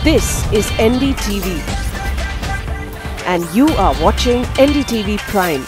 This is NDTV and you are watching NDTV Prime.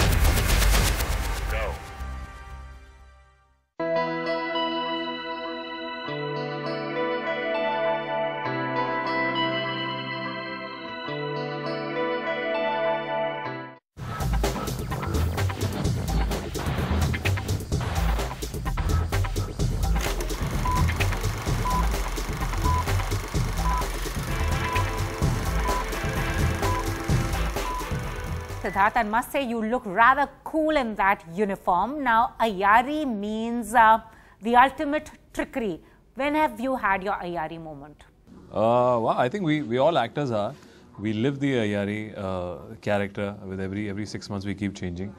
Sidharth, I must say you look rather cool in that uniform. Now, Aiyaary means the ultimate trickery. When have you had your Aiyaary moment? Well, I think we all actors are. We live the Aiyaary character with every 6 months we keep changing.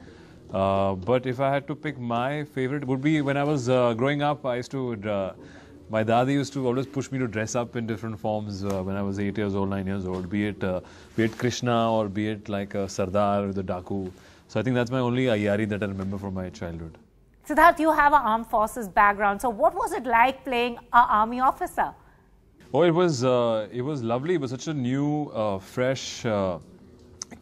But if I had to pick my favorite, it would be when I was growing up. I used to my dadi used to always push me to dress up in different forms when I was 8 years old, 9 years old, be it Krishna or be it like a Sardar or the Daku. So I think that's my only Aiyaary that I remember from my childhood. Siddharth, you have an armed forces background. So what was it like playing an army officer? Oh, it was lovely. It was such a new, fresh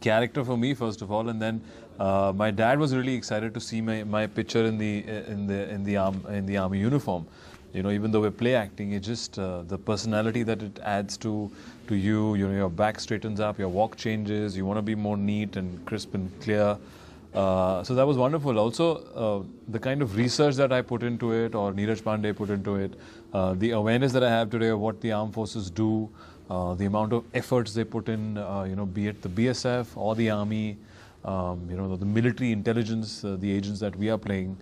character for me, first of all, and then my dad was really excited to see my picture in the army uniform. You know, even though we're play acting, it's just the personality that it adds to you. You know, your back straightens up, your walk changes. You want to be more neat and crisp and clear. So that was wonderful. Also, the kind of research that I put into it, or Neeraj Pandey put into it, the awareness that I have today of what the armed forces do, the amount of efforts they put in, you know, be it the BSF or the army, you know, the military intelligence, the agents that we are playing.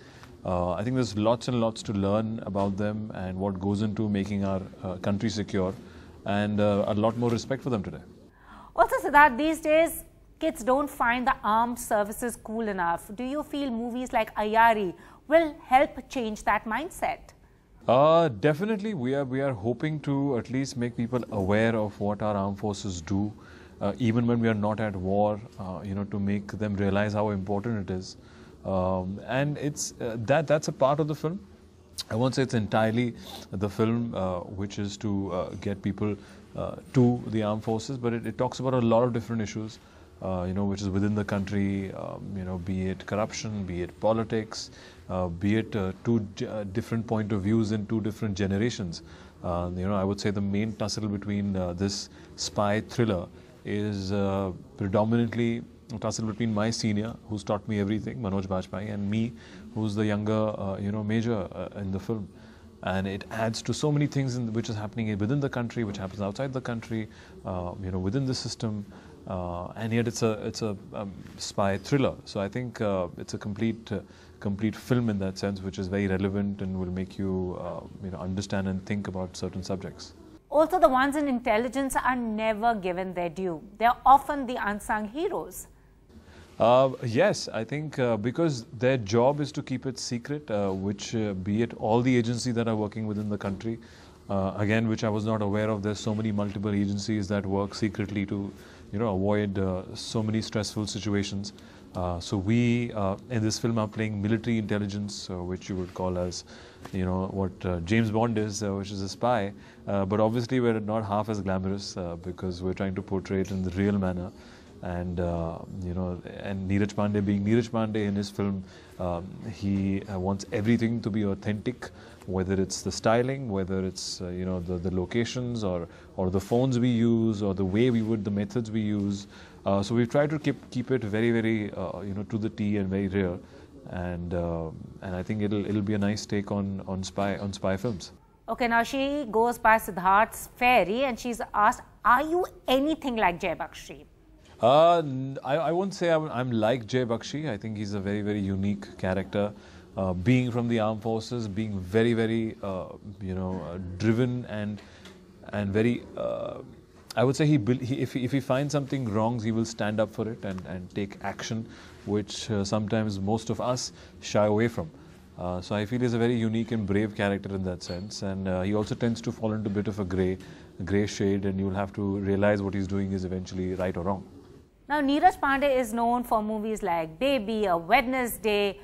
I think there's lots and lots to learn about them and what goes into making our country secure, and a lot more respect for them today. Also, Sidharth, these days, kids don't find the armed services cool enough. Do you feel movies like Aiyaary will help change that mindset? Definitely, we are hoping to at least make people aware of what our armed forces do, even when we are not at war. You know, to make them realize how important it is. And it's that's a part of the film. I won't say it's entirely the film which is to get people to the armed forces, but it talks about a lot of different issues, you know, which is within the country, you know, be it corruption, be it politics, be it two different point of views in two different generations. You know, I would say the main tussle between this spy thriller is predominantly a tussle between my senior, who's taught me everything, Manoj Bajpayee, and me, who's the younger, you know, major in the film. And it adds to so many things which is happening within the country, which happens outside the country, you know, within the system, and yet it's a spy thriller. So I think it's a complete film in that sense, which is very relevant and will make you, you know, understand and think about certain subjects. Also, the ones in intelligence are never given their due. They're often the unsung heroes. Yes, I think because their job is to keep it secret, which be it all the agencies that are working within the country, again, which I was not aware of. There's so many multiple agencies that work secretly to, you know, avoid so many stressful situations. So we in this film are playing military intelligence, which you would call as, you know, what James Bond is, which is a spy. But obviously we're not half as glamorous because we're trying to portray it in the real manner. And you know, and Neeraj Pandey being Neeraj Pandey in his film, he wants everything to be authentic, whether it's the styling, whether it's you know, the locations or the phones we use or the way the methods we use. So we've tried to keep it very you know, to the T and very real, and I think it'll be a nice take on spy films. Okay, now she goes by Sidharth's Fairy, and she's asked, "Are you anything like Jai Bakshi?" I won't say I'm like Jai Bakshi. I think he's a very unique character, being from the armed forces, being very you know, driven and very. I would say if he finds something wrong, he will stand up for it and take action, which sometimes most of us shy away from. So I feel he's a very unique and brave character in that sense, and he also tends to fall into a bit of a grey shade, and you'll have to realize what he's doing is eventually right or wrong. Now, Neeraj Pandey is known for movies like Baby, A Wednesday,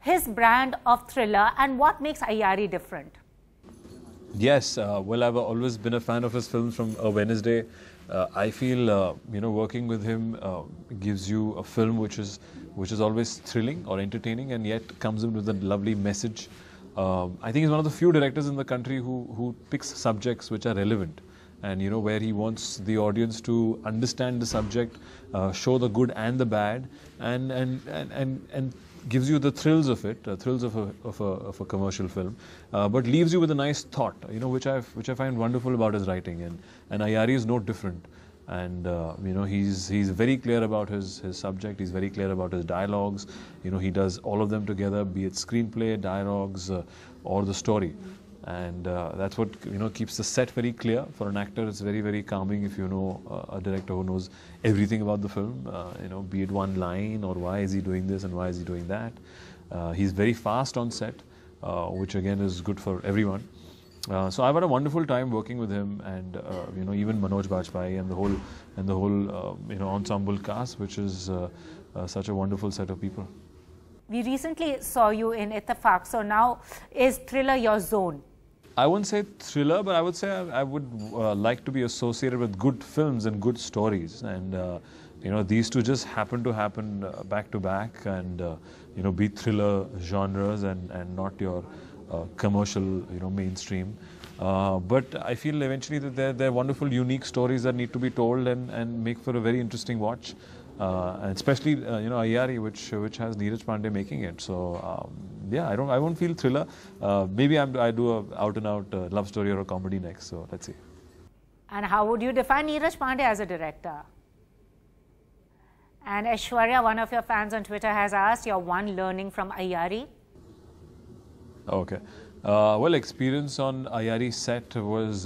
his brand of thriller, and what makes Aiyaary different? Yes, well, I've always been a fan of his films from Wednesday. I feel working with him gives you a film which is always thrilling or entertaining, and yet comes in with a lovely message. I think he's one of the few directors in the country who picks subjects which are relevant, and where he wants the audience to understand the subject, show the good and the bad, and gives you the thrills of it, thrills of a commercial film, but leaves you with a nice thought, which I find wonderful about his writing, and Aiyaary is no different. And he's very clear about his subject. He's very clear about his dialogues. He does all of them together, be it screenplay, dialogues, or the story. And that's what keeps the set very clear. For an actor, it's very, very calming if you know a director who knows everything about the film. Be it one line, or why is he doing this and why is he doing that. He's very fast on set, which again is good for everyone. So I've had a wonderful time working with him, and even Manoj Bajpayee and the whole ensemble cast, which is such a wonderful set of people. We recently saw you in Ittifaq, so now is thriller your zone? I wouldn't say thriller, but I would say I would like to be associated with good films and good stories, and these two just happen to happen back to back, and be thriller genres and not your commercial mainstream. But I feel eventually that they're wonderful, unique stories that need to be told and make for a very interesting watch. And especially Aiyaary, which has Neeraj Pandey making it. So yeah, I won't feel thriller. Maybe I do a out and out love story or a comedy next. So let's see. And how would you define Neeraj Pandey as a director? And Aishwarya, one of your fans on Twitter, has asked your one learning from Aiyaary. Okay. Well, experience on Aiyaary set was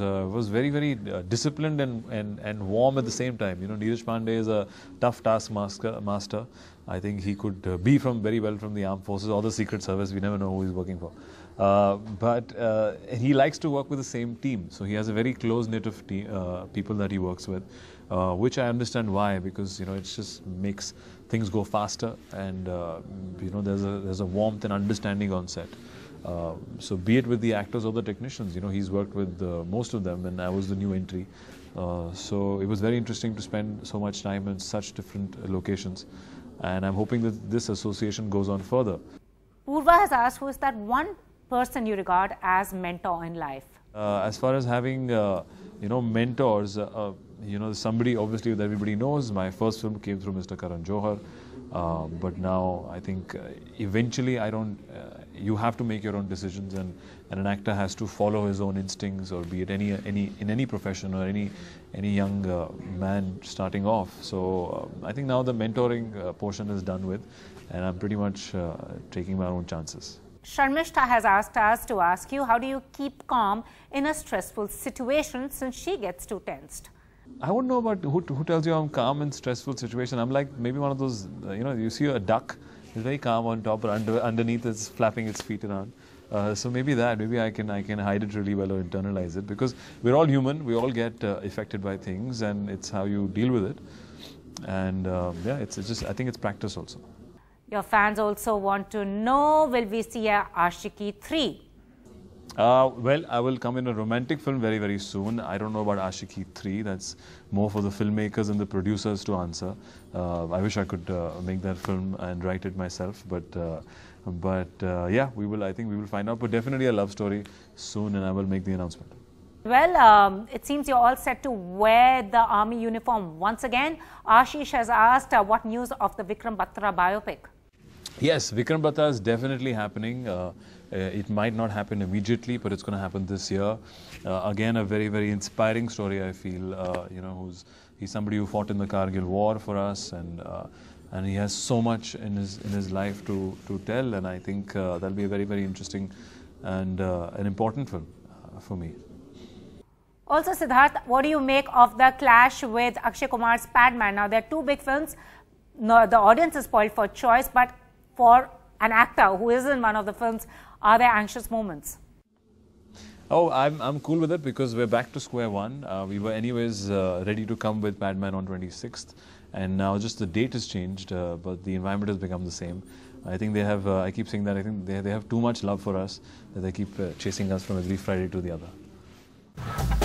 very, very disciplined and warm at the same time. Neeraj Pandey is a tough taskmaster. I think he could be very well from the armed forces or the secret service. We never know who he's working for. But he likes to work with the same team. So he has a very close knit of people that he works with, which I understand why, because it just makes things go faster, and there's a warmth and understanding on set. So be it with the actors or the technicians, he's worked with most of them, and I was the new entry. So it was very interesting to spend so much time in such different locations, and I'm hoping that this association goes on further. Purva has asked, who is that one person you regard as mentor in life? As far as having mentors, somebody obviously that everybody knows. My first film came through Mr. Karan Johar. But now I think eventually you have to make your own decisions, and an actor has to follow his own instincts, or be it in any profession or any young man starting off. So I think now the mentoring portion is done with, and I'm pretty much taking my own chances. Sharmishta has asked us to ask you, how do you keep calm in a stressful situation, since she gets too tensed? I wouldn't know about who tells you I'm calm in stressful situation. I'm like maybe one of those, you see a duck, it's very calm on top, but underneath it's flapping its feet around. So maybe I can hide it really well or internalize it, because we're all human, we all get affected by things, and it's how you deal with it. And yeah, it's just, I think it's practice also. Your fans also want to know, will we see a Aashiqui 3? Well, I will come in a romantic film very, very soon. I don't know about Aashiqui 3. That's more for the filmmakers and the producers to answer. I wish I could make that film and write it myself, but yeah, I think we will find out. But definitely a love story soon, and I will make the announcement. Well, it seems you're all set to wear the army uniform once again. Ashish has asked, what news of the Vikram Batra biopic? Yes, Vikram Batra is definitely happening. It might not happen immediately, but it's going to happen this year. Again, a very, very inspiring story, I feel. He's somebody who fought in the Kargil war for us, and he has so much in his life to tell. And I think that'll be a very, very interesting and an important film for me. Also, Sidharth, what do you make of the clash with Akshay Kumar's Padman? Now, there are two big films. No, the audience is spoiled for choice, but for an actor who is in one of the films, are there anxious moments? Oh, I'm cool with it, because we're back to square one. We were anyways ready to come with Padman on 26th, and now just the date has changed, but the environment has become the same. I think they have, I keep saying that, I think they have too much love for us, that they keep chasing us from every Friday to the other. you.